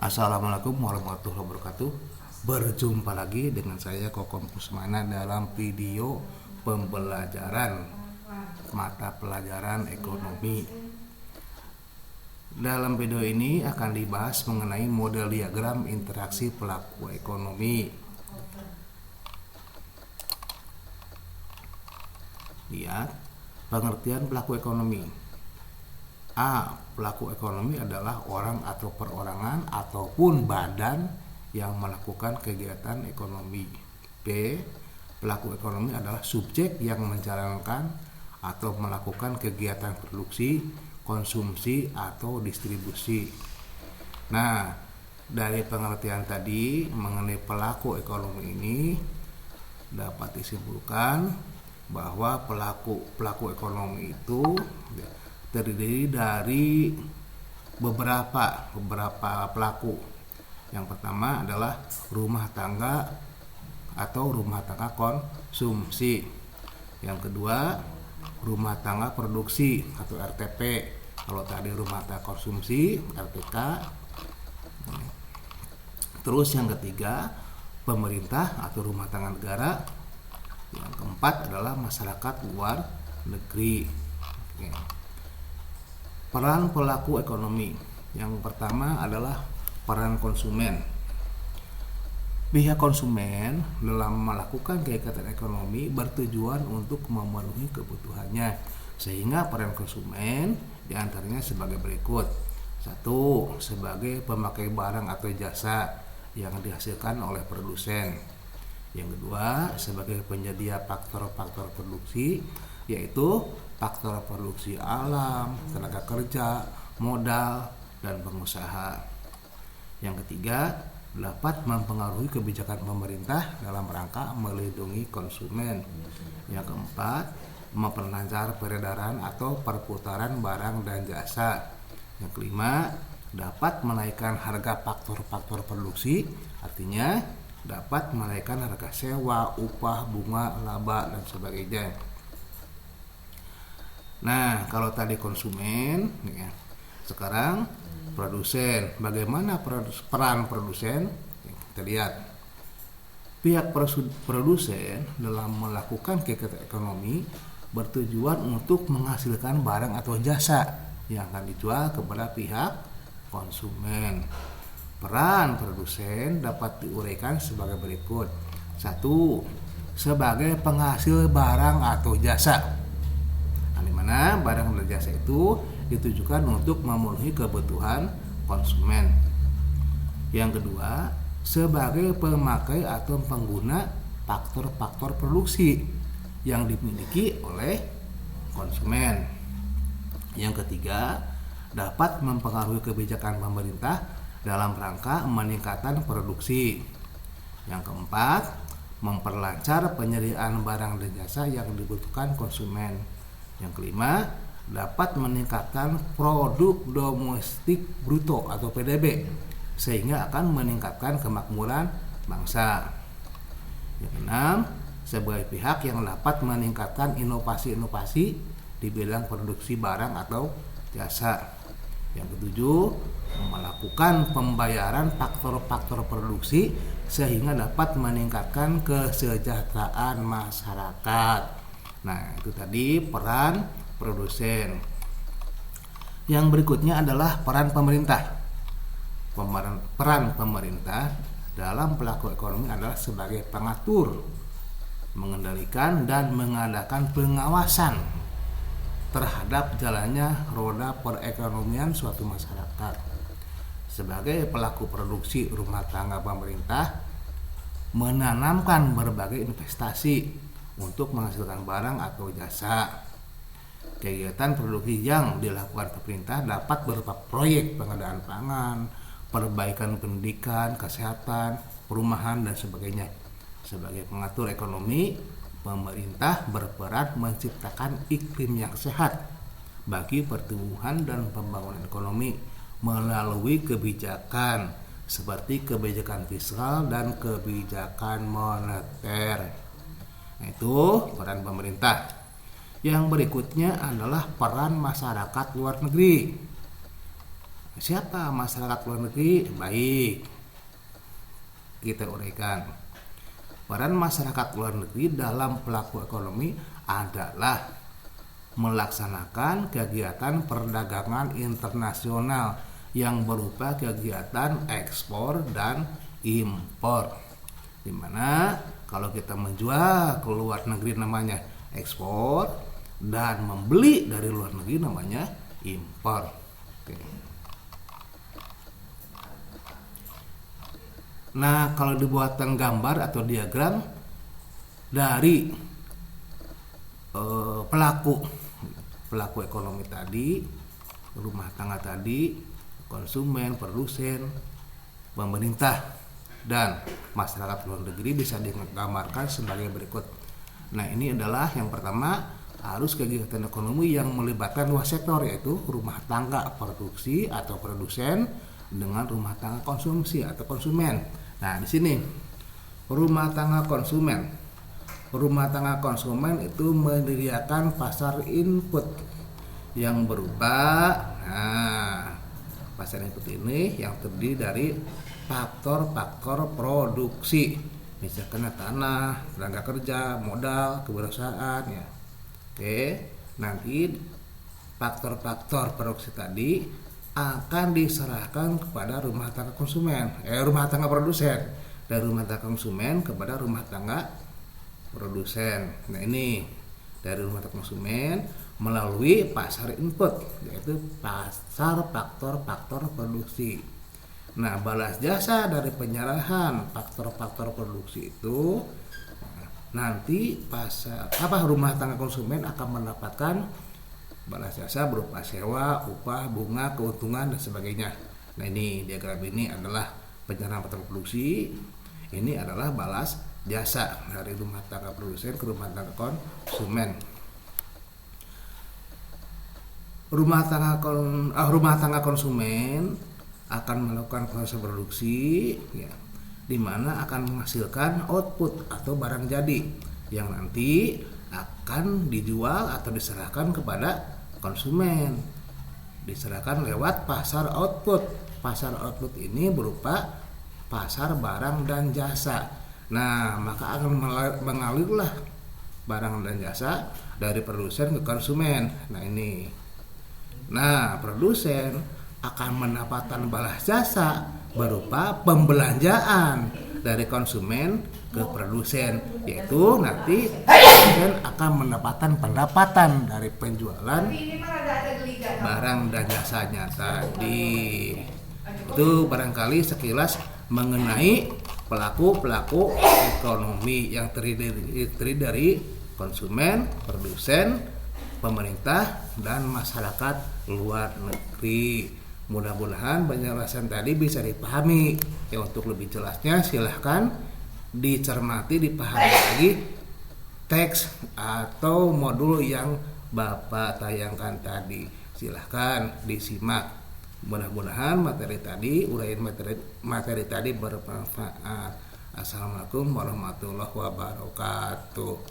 Assalamualaikum warahmatullahi wabarakatuh. Berjumpa lagi dengan saya Kokom Kusmana dalam video pembelajaran mata pelajaran ekonomi. Dalam video ini akan dibahas mengenai model diagram interaksi pelaku ekonomi. Lihat pengertian pelaku ekonomi. A. Pelaku ekonomi adalah orang atau perorangan ataupun badan yang melakukan kegiatan ekonomi. B. Pelaku ekonomi adalah subjek yang menjalankan atau melakukan kegiatan produksi, konsumsi, atau distribusi. Nah, dari pengertian tadi mengenai pelaku ekonomi ini dapat disimpulkan bahwa pelaku ekonomi itu terdiri dari beberapa pelaku. Yang pertama adalah rumah tangga atau rumah tangga konsumsi. Yang kedua, rumah tangga produksi atau RTP. Kalau tadi rumah tangga konsumsi, RTK. Terus yang ketiga, pemerintah atau rumah tangga negara. Yang keempat adalah masyarakat luar negeri. Oke. Peran pelaku ekonomi. Yang pertama adalah peran konsumen. Pihak konsumen dalam melakukan kegiatan ekonomi bertujuan untuk memenuhi kebutuhannya, sehingga peran konsumen diantaranya sebagai berikut. 1. Sebagai pemakai barang atau jasa yang dihasilkan oleh produsen. Yang kedua, sebagai penyedia faktor-faktor produksi, yaitu faktor produksi alam, tenaga kerja, modal, dan pengusaha. Yang ketiga, dapat mempengaruhi kebijakan pemerintah dalam rangka melindungi konsumen. Yang keempat, memperlancar peredaran atau perputaran barang dan jasa. Yang kelima, dapat menaikkan harga faktor-faktor produksi, artinya dapat menaikkan harga sewa, upah, bunga, laba, dan sebagainya. Nah, kalau tadi konsumen, ya, sekarang produsen. Bagaimana peran produsen? Kita lihat. Pihak produsen dalam melakukan kegiatan ekonomi bertujuan untuk menghasilkan barang atau jasa yang akan dijual kepada pihak konsumen. Peran produsen dapat diuraikan sebagai berikut. 1. Sebagai penghasil barang atau jasa, di mana barang dan jasa itu ditujukan untuk memenuhi kebutuhan konsumen. Yang kedua, sebagai pemakai atau pengguna faktor-faktor produksi yang dimiliki oleh konsumen. Yang ketiga, dapat mempengaruhi kebijakan pemerintah dalam rangka meningkatkan produksi. Yang keempat, memperlancar penyediaan barang dan jasa yang dibutuhkan konsumen. Yang kelima, dapat meningkatkan produk domestik bruto atau PDB, sehingga akan meningkatkan kemakmuran bangsa. Yang keenam, sebagai pihak yang dapat meningkatkan inovasi-inovasi di bidang produksi barang atau jasa. Yang ketujuh, melakukan pembayaran faktor-faktor produksi sehingga dapat meningkatkan kesejahteraan masyarakat. Nah, itu tadi peran produsen. Yang berikutnya adalah peran pemerintah. Peran pemerintah dalam pelaku ekonomi adalah sebagai pengatur, mengendalikan, dan mengadakan pengawasan terhadap jalannya roda perekonomian suatu masyarakat. Sebagai pelaku produksi rumah tangga, pemerintah menanamkan berbagai investasi untuk menghasilkan barang atau jasa. Kegiatan produksi yang dilakukan pemerintah dapat berupa proyek pengadaan pangan, perbaikan pendidikan, kesehatan, perumahan, dan sebagainya. Sebagai pengatur ekonomi, pemerintah berperan menciptakan iklim yang sehat bagi pertumbuhan dan pembangunan ekonomi melalui kebijakan seperti kebijakan fiskal dan kebijakan moneter. Itu peran pemerintah. Yang berikutnya adalah peran masyarakat luar negeri. Siapa masyarakat luar negeri? Baik, kita uraikan. Peran masyarakat luar negeri dalam pelaku ekonomi adalah melaksanakan kegiatan perdagangan internasional yang berupa kegiatan ekspor dan impor. Dimana kalau kita menjual ke luar negeri namanya ekspor, dan membeli dari luar negeri namanya impor. Oke. Nah, kalau dibuatkan gambar atau diagram dari pelaku ekonomi tadi, rumah tangga tadi, konsumen, produsen, pemerintah, dan masyarakat luar negeri bisa digambarkan sebagai berikut. Nah, ini adalah yang pertama, harus kegiatan ekonomi yang melibatkan dua sektor, yaitu rumah tangga produksi atau produsen dengan rumah tangga konsumsi atau konsumen. Nah, di sini rumah tangga konsumen. Rumah tangga konsumen itu menyediakan pasar input yang berupa pasar input ini yang terdiri dari faktor-faktor produksi, misalkan tanah, tenaga kerja, modal, kewirausahaan ya. Oke, nanti faktor-faktor produksi tadi akan diserahkan kepada rumah tangga rumah tangga produsen, dari rumah tangga konsumen kepada rumah tangga produsen. Nah, ini dari rumah tangga konsumen melalui pasar input, yaitu pasar faktor-faktor produksi. Nah, balas jasa dari penyerahan faktor-faktor produksi itu nanti rumah tangga konsumen akan mendapatkan balas jasa berupa sewa, upah, bunga, keuntungan, dan sebagainya. Nah, ini diagram ini adalah penyerahan faktor produksi. Ini adalah balas jasa dari rumah tangga produsen ke rumah tangga konsumen. Rumah tangga konsumen akan melakukan proses produksi ya, di mana akan menghasilkan output atau barang jadi yang nanti akan dijual atau diserahkan kepada konsumen, diserahkan lewat pasar output. Pasar output ini berupa pasar barang dan jasa. Nah, maka akan mengalirlah barang dan jasa dari produsen ke konsumen. Nah, produsen akan mendapatkan balas jasa berupa pembelanjaan dari konsumen ke produsen, yaitu nanti produsen akan mendapatkan pendapatan dari penjualan barang dan jasanya tadi. Itu barangkali sekilas mengenai pelaku ekonomi yang terdiri dari konsumen, produsen, pemerintah, dan masyarakat luar negeri. Mudah-mudahan penjelasan tadi bisa dipahami. Ya, untuk lebih jelasnya silahkan dicermati, dipahami lagi teks atau modul yang Bapak tayangkan tadi. Silahkan disimak. Mudah-mudahan uraian materi tadi bermanfaat. Assalamualaikum warahmatullahi wabarakatuh.